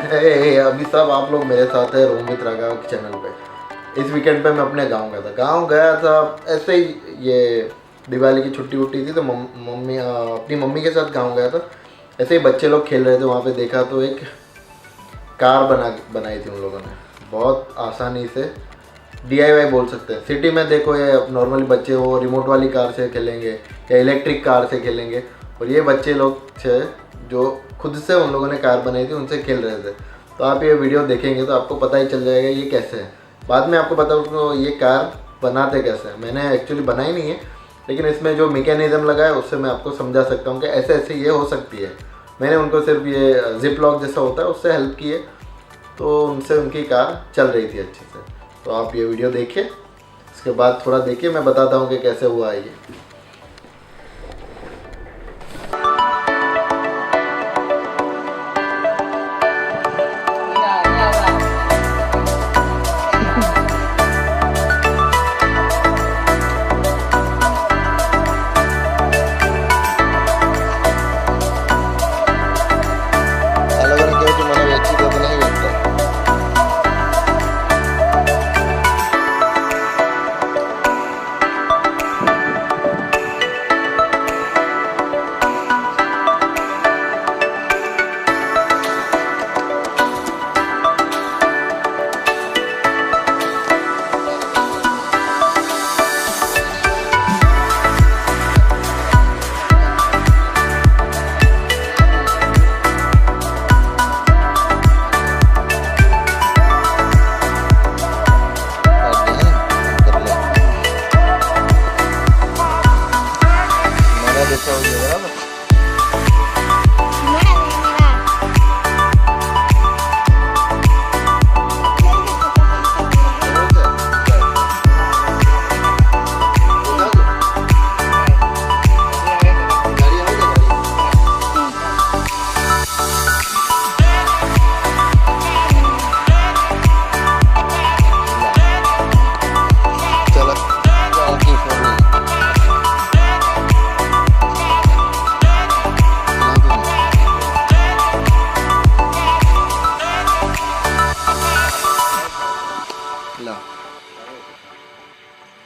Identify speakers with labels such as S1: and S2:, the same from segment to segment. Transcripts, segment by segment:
S1: अभी सब आप लोग मेरे साथ है रूम मित्रा का चैनल पे। इस वीकेंड पे मैं अपने गांव गया था। ऐसे ही, ये दिवाली की छुट्टी वुट्टी थी तो अपनी मम्मी के साथ गांव गया था। ऐसे ही बच्चे लोग खेल रहे थे, वहाँ पे देखा तो एक कार बनाई थी उन लोगों ने, बहुत आसानी से। DIY बोल सकते हैं। सिटी में देखो ये नॉर्मली बच्चे वो रिमोट वाली कार से खेलेंगे या इलेक्ट्रिक कार से खेलेंगे, और ये बच्चे लोग थे जो खुद से उन लोगों ने कार बनाई थी, उनसे खेल रहे थे। तो आप ये वीडियो देखेंगे तो आपको पता ही चल जाएगा ये कैसे है। बाद में आपको बताऊँ ये कार बनाते कैसे हैं। मैंने एक्चुअली बनाई नहीं है, लेकिन इसमें जो मैकेनिज्म लगा है उससे मैं आपको समझा सकता हूँ कि ऐसे ऐसे ये हो सकती है। मैंने उनको सिर्फ ये जिप लॉक जैसा होता है उससे हेल्प किए, तो उनसे उनकी कार चल रही थी अच्छे से। तो आप ये वीडियो देखिए, इसके बाद थोड़ा देखिए, मैं बताता हूँ कि कैसे हुआ है ये।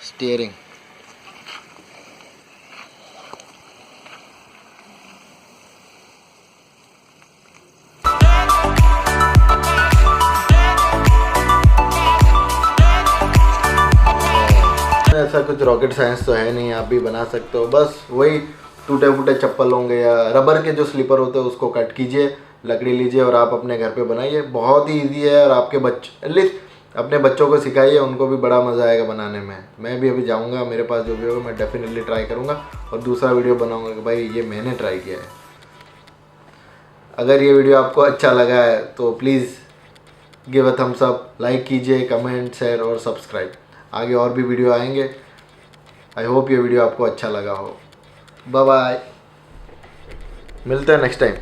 S1: स्टीयरिंग ऐसा कुछ रॉकेट साइंस तो है नहीं, आप भी बना सकते हो। बस वही टूटे फूटे चप्पल होंगे या रबर के जो स्लीपर होते हैं उसको कट कीजिए, लकड़ी लीजिए और आप अपने घर पे बनाइए। बहुत ही ईजी है और आपके बच्चे एटलीस्ट अपने बच्चों को सिखाइए, उनको भी बड़ा मज़ा आएगा बनाने में। मैं भी अभी जाऊंगा, मेरे पास जो भी होगा मैं डेफिनेटली ट्राई करूंगा और दूसरा वीडियो बनाऊंगा कि भाई ये मैंने ट्राई किया है। अगर ये वीडियो आपको अच्छा लगा है तो please give a thumbs up, like कीजिए, कमेंट, शेयर और सब्सक्राइब। आगे और भी वीडियो आएंगे। आई होप ये वीडियो आपको अच्छा लगा हो। बाय बाय, मिलते हैं नेक्स्ट टाइम।